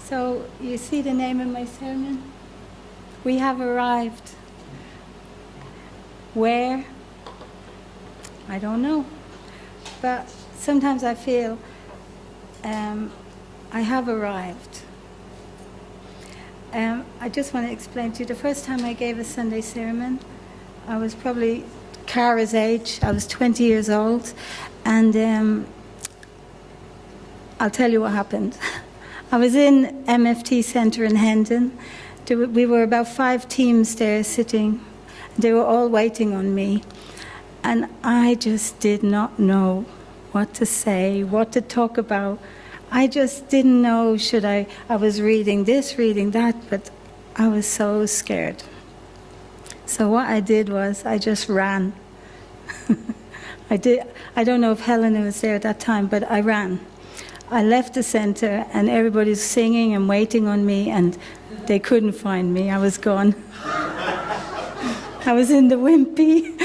So you see the name of my sermon? We have arrived. Where? I don't know. But sometimes I feel I have arrived. I just want to explain to you, the first time I gave a Sunday sermon, I was probably Cara's age. I was 20 years old. And I'll tell you what happened. I was in MFT Centre in Hendon. We were about 5 teams there sitting. They were all waiting on me. And I just did not know what to say, what to talk about. I just didn't know, I was reading this, reading that, but I was so scared. So what I did was I just ran. I don't know if Helena was there at that time, but I ran. I left the centre and everybody's singing and waiting on me, and they couldn't find me. I was gone. I was in the wimpy.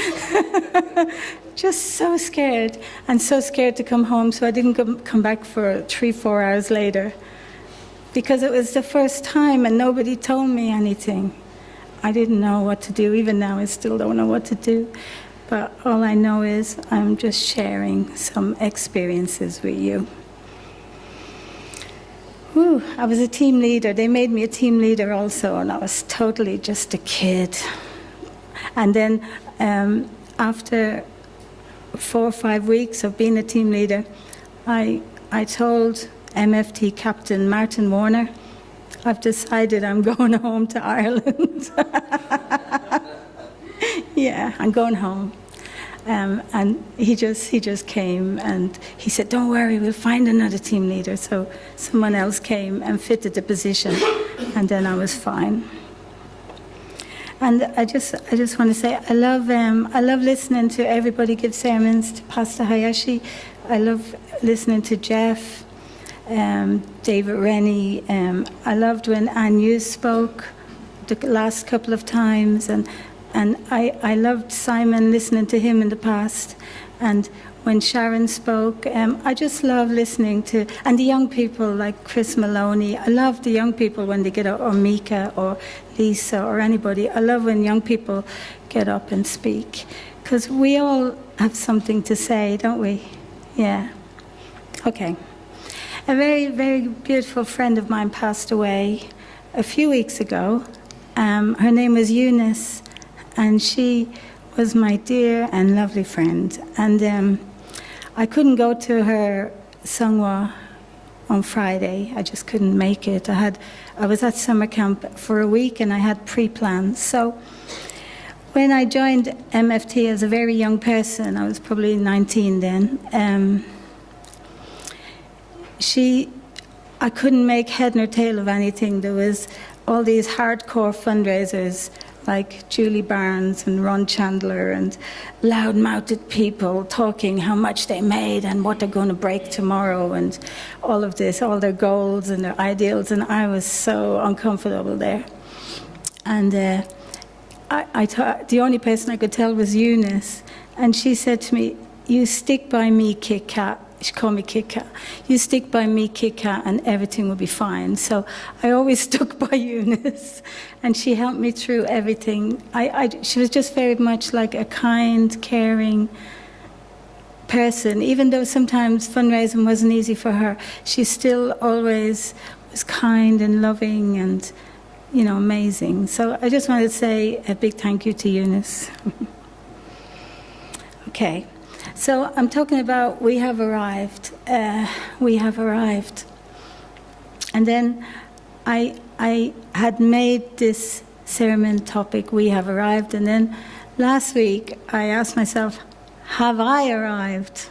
Just so scared, and so scared to come home, so I didn't come back for 3-4 hours later. Because it was the first time and nobody told me anything. I didn't know what to do. Even now I still don't know what to do. But all I know is I'm just sharing some experiences with you. I was a team leader. They made me a team leader also, and I was totally just a kid. And then after 4 or 5 weeks of being a team leader, I told MFT Captain Martin Warner, I've decided I'm going home to Ireland. Yeah, I'm going home. And he just came and he said, don't worry, we'll find another team leader. So someone else came and fitted the position, and then I was fine. And I just want to say I love listening to everybody give sermons, to Pastor Hayashi. I love listening to Jeff, David Rennie. I loved when Anne Hughes spoke the last couple of times, and I loved Simon, listening to him in the past. And when Sharon spoke, I just love listening to, and the young people like Chris Maloney. I love the young people when they get up, or Mika or Lisa or anybody. I love when young people get up and speak, because we all have something to say, don't we? Yeah. Okay. A very, very beautiful friend of mine passed away a few weeks ago. Her name was Eunice, and she was my dear and lovely friend. And I couldn't go to her Sangwa on Friday. I just couldn't make it. I was at summer camp for a week, and I had pre-plans. So when I joined MFT as a very young person, I was probably 19 then, I couldn't make head nor tail of anything. There was all these hardcore fundraisers like Julie Barnes and Ron Chandler, and loud-mouthed people talking how much they made and what they're going to break tomorrow, and all of this, all their goals and their ideals, and I was so uncomfortable there. And I thought the only person I could tell was Eunice, and she said to me, you stick by me, Kit Kat. She called me Kit Kat. You stick by me, Kit Kat, and everything will be fine. So I always stuck by Eunice, and she helped me through everything. She was just very much like a kind, caring person. Even though sometimes fundraising wasn't easy for her, she still always was kind and loving and, amazing. So I just wanted to say a big thank you to Eunice. Okay. So I'm talking about we have arrived. We have arrived. And then I had made this sermon topic, we have arrived. And then last week I asked myself, have I arrived?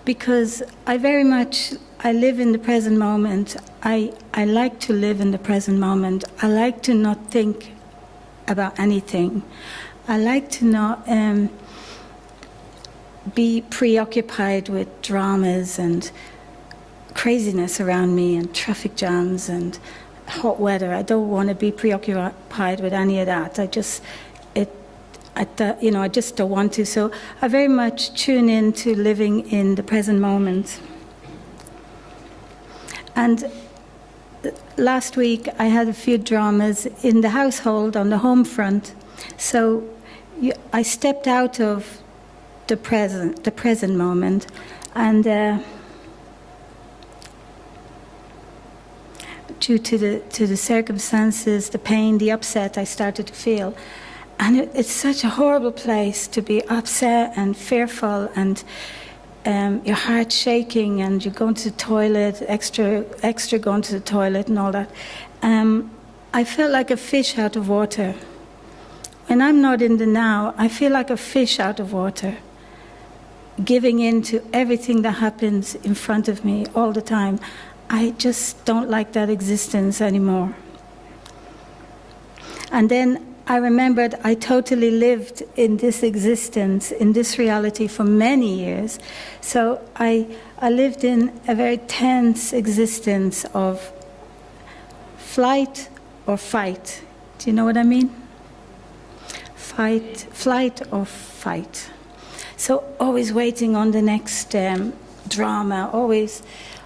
Because I live in the present moment. I like to live in the present moment. I like to not think about anything. I like to not be preoccupied with dramas and craziness around me and traffic jams and hot weather. I don't want to be preoccupied with any of that. I just don't want to. So I very much tune in to living in the present moment. And last week I had a few dramas in the household on the home front. So I stepped out of the present moment, and due to the circumstances, the pain, the upset I started to feel. And it's such a horrible place to be upset and fearful, and your heart shaking, and you're going to the toilet, extra going to the toilet and all that. I felt like a fish out of water. When I'm not in the now, I feel like a fish out of water, giving in to everything that happens in front of me all the time. I just don't like that existence anymore. And then I remembered I totally lived in this existence, in this reality for many years. So I lived in a very tense existence of flight or fight. Do you know what I mean? Flight or fight. So always waiting on the next drama, always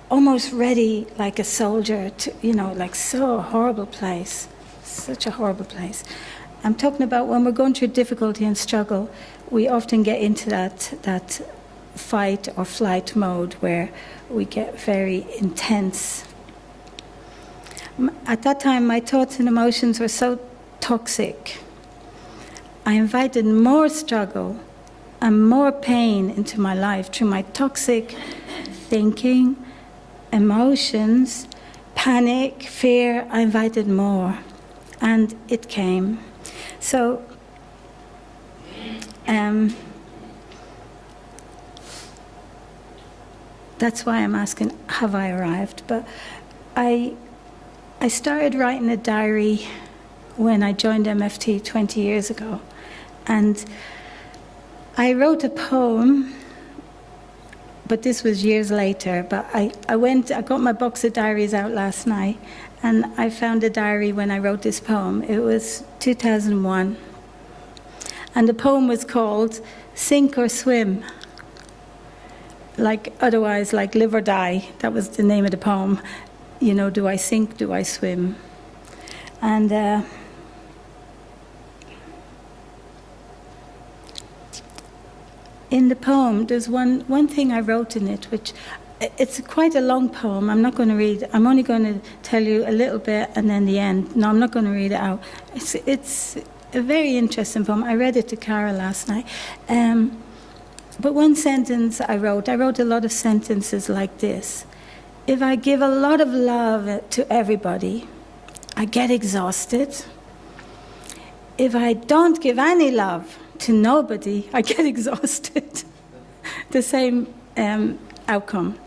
almost ready like a soldier to, like so horrible place, such a horrible place. I'm talking about when we're going through difficulty and struggle, we often get into that fight or flight mode where we get very intense. At that time, my thoughts and emotions were so toxic. I invited more struggle and more pain into my life through my toxic thinking, emotions, panic, fear. I invited more, and it came. So that's why I'm asking, have I arrived? But I started writing a diary when I joined MFT 20 years ago. And I wrote a poem, but this was years later. But I got my box of diaries out last night, and I found a diary when I wrote this poem. It was 2001. And the poem was called Sink or Swim. Otherwise, like Live or Die. That was the name of the poem. Do I sink, do I swim? And in the poem, there's one thing I wrote in it, which it's quite a long poem. I'm not going to read. I'm only going to tell you a little bit and then the end. No, I'm not going to read it out. It's a very interesting poem. I read it to Cara last night. But one sentence I wrote a lot of sentences like this. If I give a lot of love to everybody, I get exhausted. If I don't give any love to nobody, I get exhausted. The same outcome.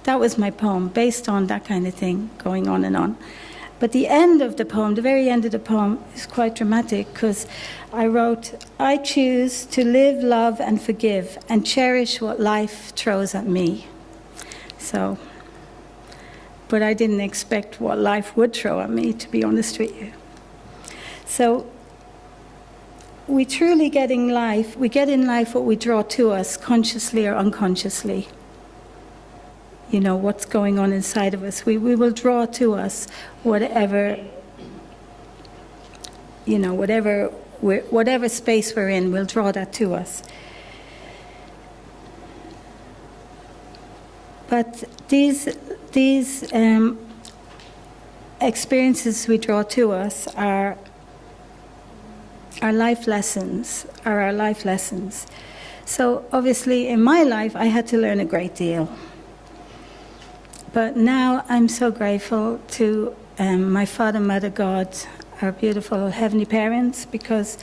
That was my poem, based on that kind of thing, going on and on. But the end of the poem, the very end of the poem, is quite dramatic, because I wrote, I choose to live, love, and forgive, and cherish what life throws at me. So, but I didn't expect what life would throw at me, to be honest with you. So, we truly get in life what we draw to us, consciously or unconsciously. What's going on inside of us. We will draw to us whatever space we're in, we'll draw that to us. But these experiences we draw to us are our life lessons. So obviously in my life I had to learn a great deal. But now I'm so grateful to my Father, Mother, God, our beautiful heavenly parents, because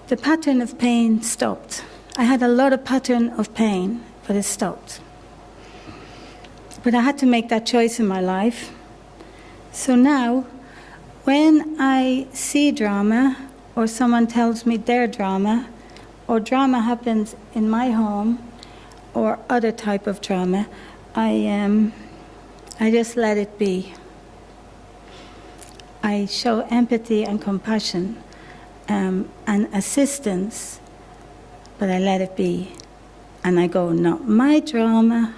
the pattern of pain stopped. I had a lot of pattern of pain, but it stopped. But I had to make that choice in my life. So now, when I see drama, or someone tells me their drama, or drama happens in my home, or other type of drama, I just let it be. I show empathy and compassion and assistance, but I let it be. And I go, not my drama.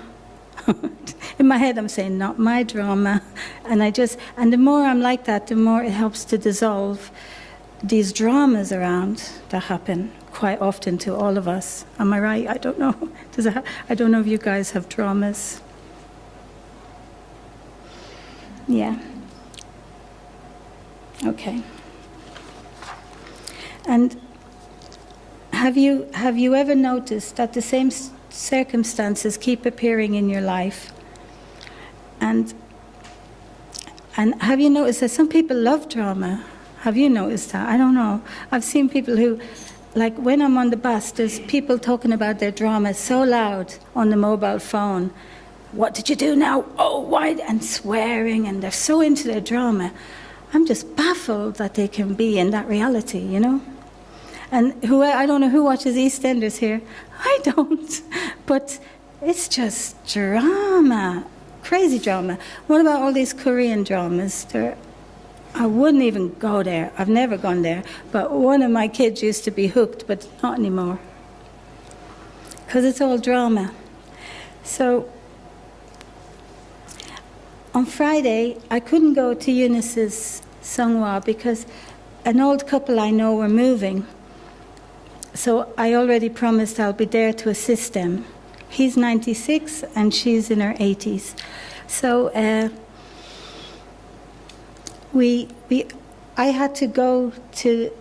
In my head, I'm saying, not my drama. And the more I'm like that, the more it helps to dissolve these dramas around that happen quite often to all of us. Am I right? I don't know. I don't know if you guys have dramas. Yeah. Okay. And have you ever noticed that the same circumstances keep appearing in your life? And have you noticed that some people love drama? Have you noticed that? I don't know. I've seen people who, like when I'm on the bus, there's people talking about their drama so loud on the mobile phone. What did you do now? Oh, why? And swearing, and they're so into their drama. I'm just baffled that they can be in that reality, you know? And I don't know who watches EastEnders here. I don't. But it's just drama, crazy drama. What about all these Korean dramas? I wouldn't even go there. I've never gone there. But one of my kids used to be hooked, but not anymore. Because it's all drama. So on Friday, I couldn't go to Eunice's Songhwa because an old couple I know were moving. So I already promised I'll be there to assist them. He's 96 and she's in her 80s. So I had to go to,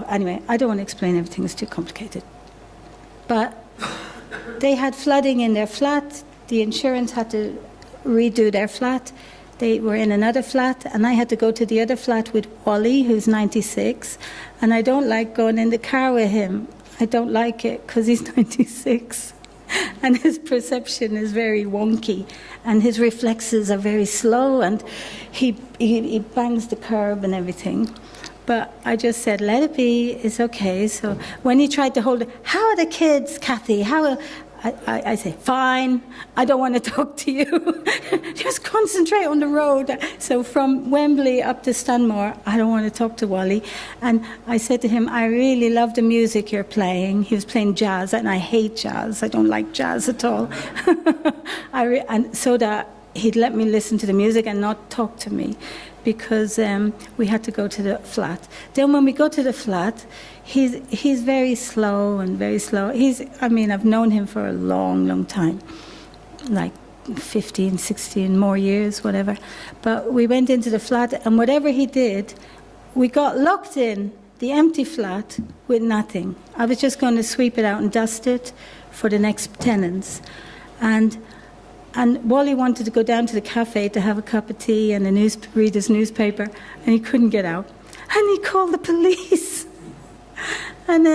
anyway, I don't want to explain everything, it's too complicated. But they had flooding in their flat. The insurance had to redo their flat. They were in another flat, and I had to go to the other flat with Wally, who's 96, and I don't like going in the car with him. I don't like it because he's 96, and his perception is very wonky, and his reflexes are very slow, and he bangs the curb and everything. But I just said, let it be, it's okay. So when he tried to hold it, how are the kids, Cathy? I say, fine, I don't want to talk to you. Just concentrate on the road. So from Wembley up to Stanmore, I don't want to talk to Wally. And I said to him, I really love the music you're playing. He was playing jazz, and I hate jazz. I don't like jazz at all. And so that he'd let me listen to the music and not talk to me, because we had to go to the flat. Then when we go to the flat, he's very slow and very slow. I've known him for a long, long time, like 15, 16 more years, whatever. But we went into the flat, and whatever he did, we got locked in the empty flat with nothing. I was just going to sweep it out and dust it for the next tenants. And Wally wanted to go down to the cafe to have a cup of tea and read his newspaper, and he couldn't get out. And he called the police. And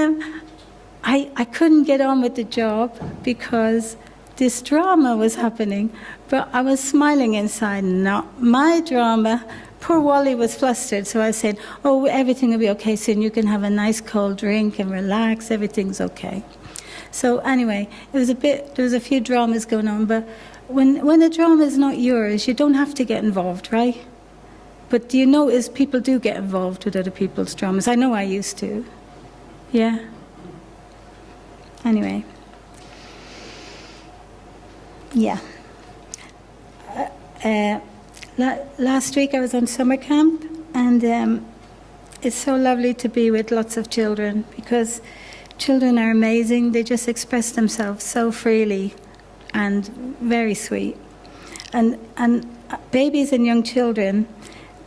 I couldn't get on with the job because this drama was happening. But I was smiling inside, not my drama. Poor Wally was flustered, so I said, oh, everything will be okay soon. You can have a nice cold drink and relax. Everything's okay. So anyway, there was a few dramas going on, but when a drama is not yours, you don't have to get involved, right? But do you notice people do get involved with other people's dramas? I know I used to. Yeah? Anyway. Yeah. Last week I was on summer camp, and it's so lovely to be with lots of children, because children are amazing. They just express themselves so freely and very sweet. And babies and young children,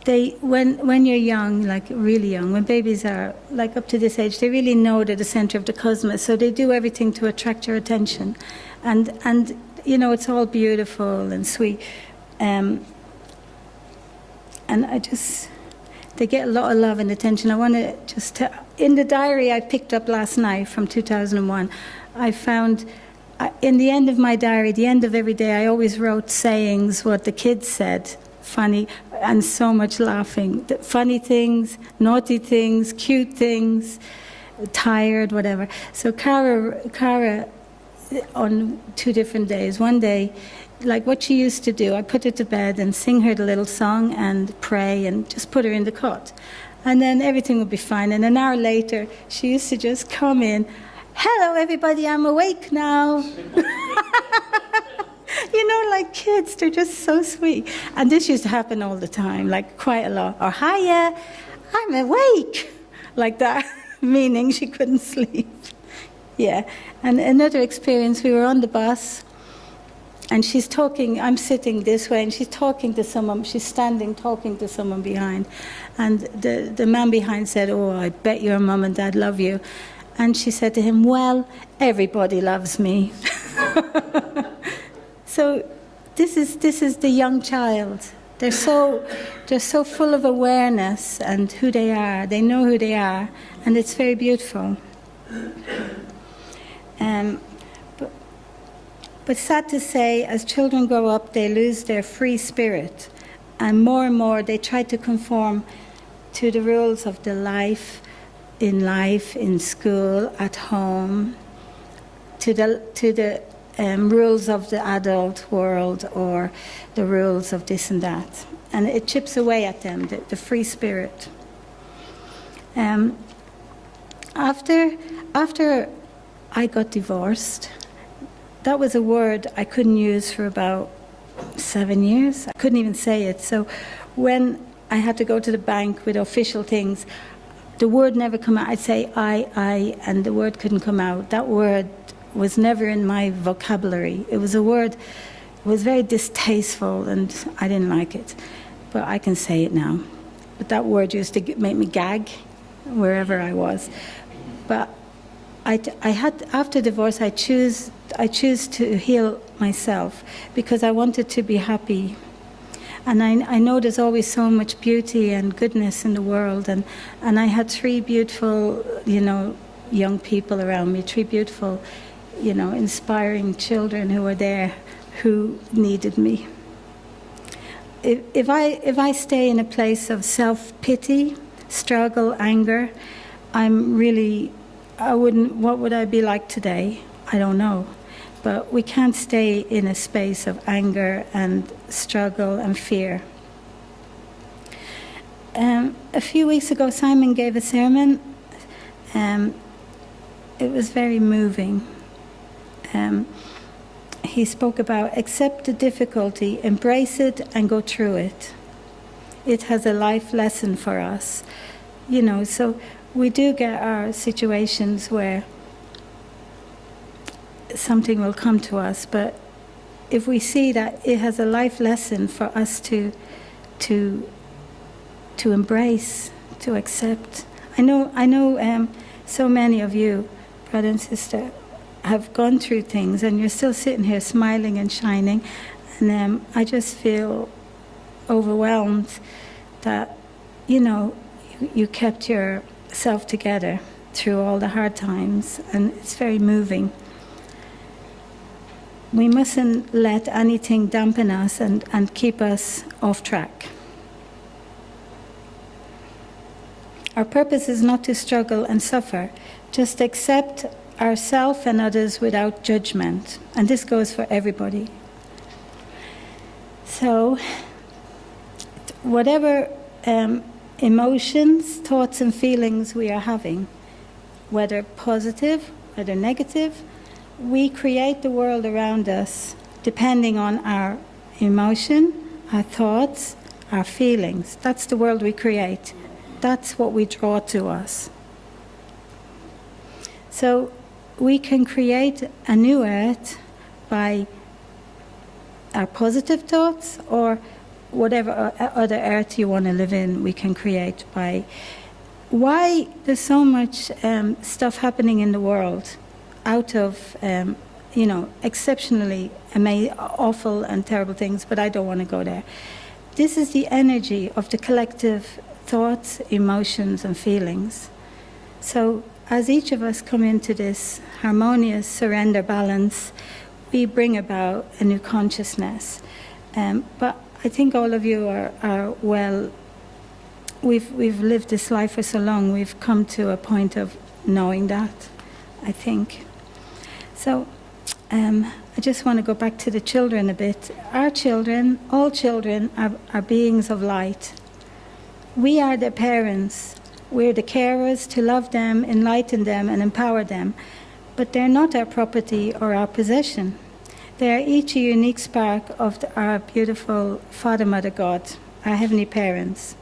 when you're young, like really young, when babies are like up to this age, they really know they're the center of the cosmos, so they do everything to attract your attention. And you know, it's all beautiful and sweet. And they get a lot of love and attention. I want to just in the diary I picked up last night from 2001, I found in the end of my diary, the end of every day, I always wrote sayings, what the kids said, funny, and so much laughing. Funny things, naughty things, cute things, tired, whatever. So Cara, on 2 different days, one day, like what she used to do, I put her to bed and sing her the little song and pray and just put her in the cot. And then everything would be fine. And an hour later, she used to just come in, hello everybody, I'm awake now. You know, like kids, they're just so sweet. And this used to happen all the time, like quite a lot. Or, hiya, I'm awake. Like that, meaning she couldn't sleep. Yeah. And another experience, we were on the bus, and she's talking, I'm sitting this way, and she's talking to someone, she's standing talking to someone behind. And the man behind said, oh, I bet your mum and dad love you. And she said to him, well, everybody loves me. So this is the young child. They're so full of awareness and who they are. They know who they are, and it's very beautiful. But sad to say, as children grow up, they lose their free spirit, and more they try to conform to the rules of the life, in school, at home, to the rules of the adult world, or the rules of this and that. And it chips away at them, the free spirit. After I got divorced, that was a word I couldn't use for about 7 years. I couldn't even say it. So when I had to go to the bank with official things, the word never come out. I'd say I, and the word couldn't come out. That word was never in my vocabulary. It was a word, it was very distasteful, and I didn't like it. But I can say it now. But that word used to make me gag wherever I was. But I had, after divorce, I choose to heal myself because I wanted to be happy. And I know there's always so much beauty and goodness in the world. And I had 3 beautiful, young people around me, 3 beautiful, inspiring children who were there, who needed me. If I stay in a place of self-pity, struggle, anger, what would I be like today? I don't know. But we can't stay in a space of anger and struggle and fear. A few weeks ago, Simon gave a sermon. It was very moving. He spoke about accept the difficulty, embrace it, and go through it. It has a life lesson for us. So we do get our situations where something will come to us, but if we see that it has a life lesson for us to embrace, to accept. I know so many of you, brother and sister, have gone through things, and you're still sitting here smiling and shining, and I just feel overwhelmed that you kept yourself together through all the hard times, and it's very moving. We mustn't let anything dampen us and keep us off track. Our purpose is not to struggle and suffer, just accept ourselves and others without judgment. And this goes for everybody. So, whatever emotions, thoughts and feelings we are having, whether positive, whether negative, we create the world around us depending on our emotion, our thoughts, our feelings. That's the world we create. That's what we draw to us. So we can create a new earth by our positive thoughts, or whatever other earth you want to live in, we can create by... Why there's so much stuff happening in the world out of, exceptionally awful and terrible things, but I don't want to go there. This is the energy of the collective thoughts, emotions, and feelings. So as each of us come into this harmonious surrender balance, we bring about a new consciousness. But I think all of you are well, we've lived this life for so long, we've come to a point of knowing that, I think. So I just want to go back to the children a bit. Our children, all children, are beings of light. We are their parents. We're the carers to love them, enlighten them, and empower them. But they're not our property or our possession. They are each a unique spark of our beautiful Father, Mother, God, our Heavenly Parents.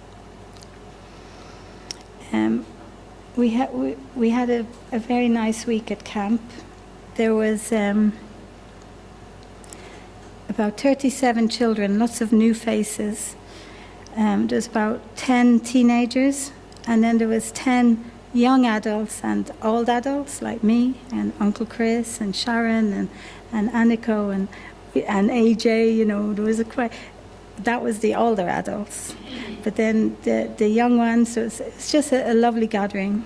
We had a very nice week at camp. There was about 37 children, lots of new faces. There's about 10 teenagers, and then there was 10 young adults and old adults like me and Uncle Chris and Sharon and Aniko and AJ. You know, there was that was the older adults, but then the young ones. So it's just a lovely gathering.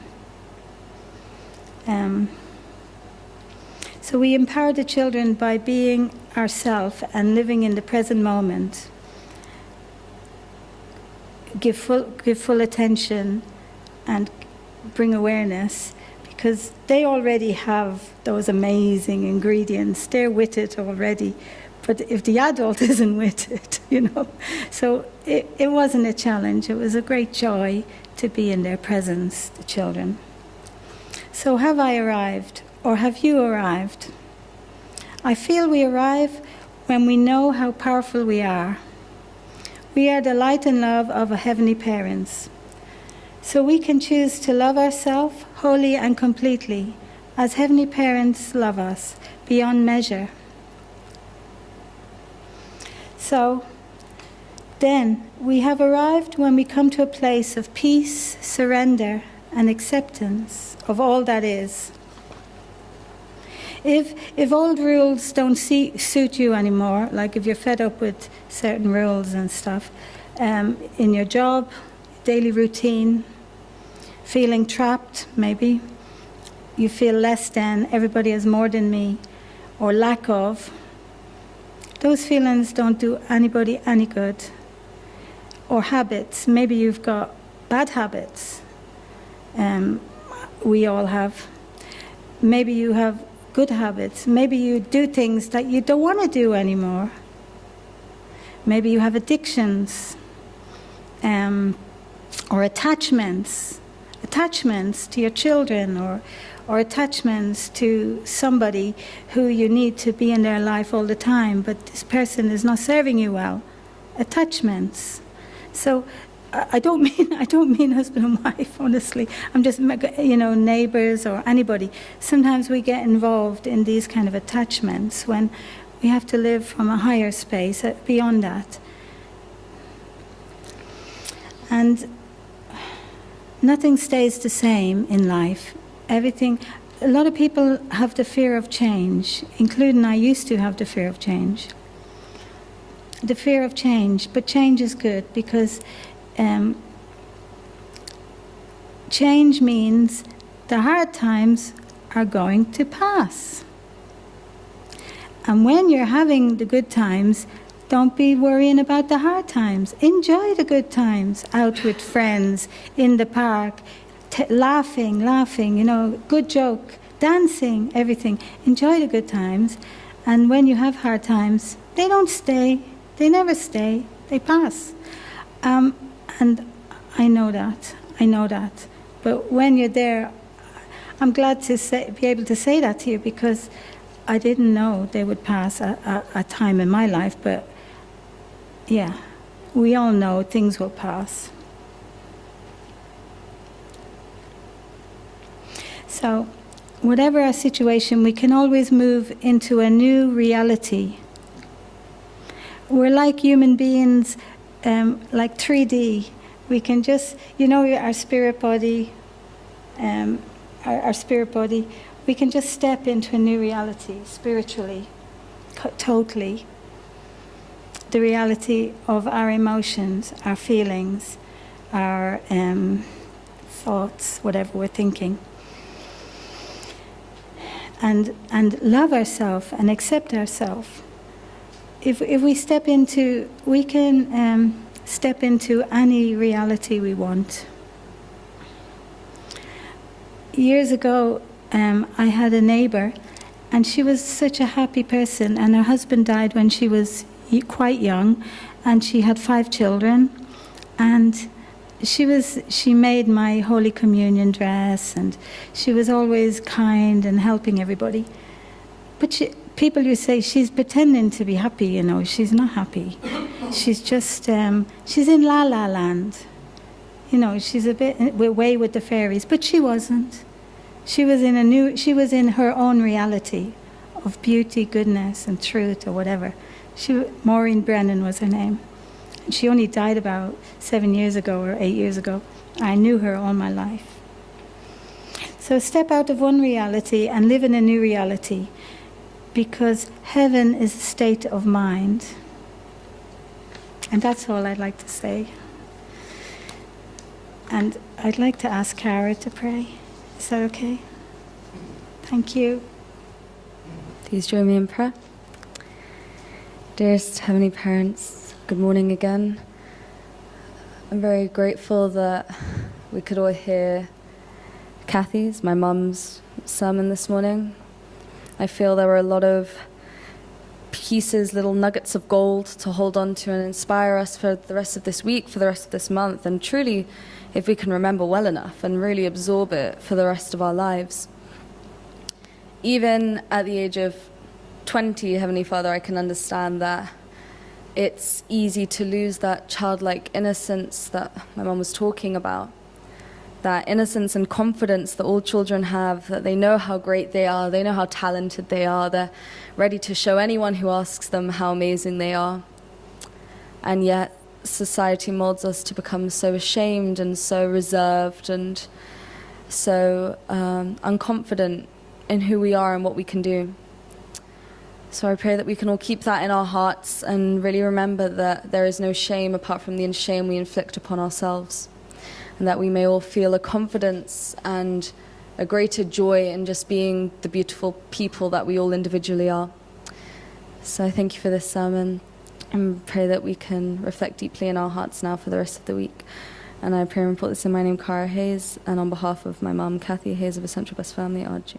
So we empower the children by being ourselves and living in the present moment. Give full attention and bring awareness, because they already have those amazing ingredients. They're with it already. But if the adult isn't with it, you know. So it wasn't a challenge. It was a great joy to be in their presence, the children. So have I arrived, or have you arrived? I feel we arrive when we know how powerful we are. We are the light and love of our Heavenly Parents. So we can choose to love ourselves wholly and completely, as Heavenly Parents love us, beyond measure. So then we have arrived when we come to a place of peace, surrender, and acceptance of all that is. If old rules don't suit you anymore, like if you're fed up with certain rules and stuff, in your job, daily routine, feeling trapped, maybe, you feel less than, everybody has more than me, or lack of, those feelings don't do anybody any good. Or habits, maybe you've got bad habits. We all have. Maybe you have good habits. Maybe you do things that you don't want to do anymore. Maybe you have addictions, or attachments to your children, or attachments to somebody who you need to be in their life all the time, but this person is not serving you well. Attachments. So I don't mean husband and wife, honestly. I'm just, neighbors or anybody. Sometimes we get involved in these kind of attachments when we have to live from a higher space, beyond that. And nothing stays the same in life. Everything, a lot of people have the fear of change, including I used to have the fear of change. The fear of change, but change is good, because change means the hard times are going to pass. And when you're having the good times, don't be worrying about the hard times. Enjoy the good times, out with friends, in the park, laughing, good joke, dancing, everything. Enjoy the good times. And when you have hard times, they don't stay. They never stay. They pass. And I know that. But when you're there, I'm glad to be able to say that to you, because I didn't know they would pass a time in my life. But yeah, we all know things will pass. So, whatever our situation, we can always move into a new reality. We're like human beings, like 3D. We can just, our spirit body, our spirit body, we can just step into a new reality, spiritually, totally. The reality of our emotions, our feelings, our thoughts, whatever we're thinking. And love ourselves and accept ourselves. If we step into, we can step into any reality we want. Years ago, I had a neighbor, and she was such a happy person, and her husband died when she was quite young, and she had 5 children, and she made my Holy Communion dress, and she was always kind and helping everybody. But people who say she's pretending to be happy, you know, she's not happy. She's just, she's in la la land. You know, she's a bit away with the fairies, but she wasn't. She was in her own reality of beauty, goodness, and truth, or whatever. Maureen Brennan was her name. And she only died about 7 years ago or 8 years ago. I knew her all my life. So step out of one reality and live in a new reality, because heaven is a state of mind. And that's all I'd like to say. And I'd like to ask Cara to pray. Is that okay? Thank you. Please join me in prayer. Dearest Heavenly Parents, good morning again. I'm very grateful that we could all hear Cathy's, my mum's, sermon this morning. I feel there were a lot of pieces, little nuggets of gold to hold on to and inspire us for the rest of this week, for the rest of this month, and truly, if we can remember well enough and really absorb it for the rest of our lives. Even at the age of 20, Heavenly Father, I can understand that it's easy to lose that childlike innocence that my mum was talking about. That innocence and confidence that all children have, that they know how great they are, they know how talented they are, they're ready to show anyone who asks them how amazing they are. And yet, society molds us to become so ashamed and so reserved and so unconfident in who we are and what we can do. So I pray that we can all keep that in our hearts and really remember that there is no shame apart from the shame we inflict upon ourselves. And that we may all feel a confidence and a greater joy in just being the beautiful people that we all individually are. So I thank you for this sermon and pray that we can reflect deeply in our hearts now for the rest of the week. And I pray and report this in my name, Cara Hayes, and on behalf of my mum, Cathy Hayes of a Central West Family, RG.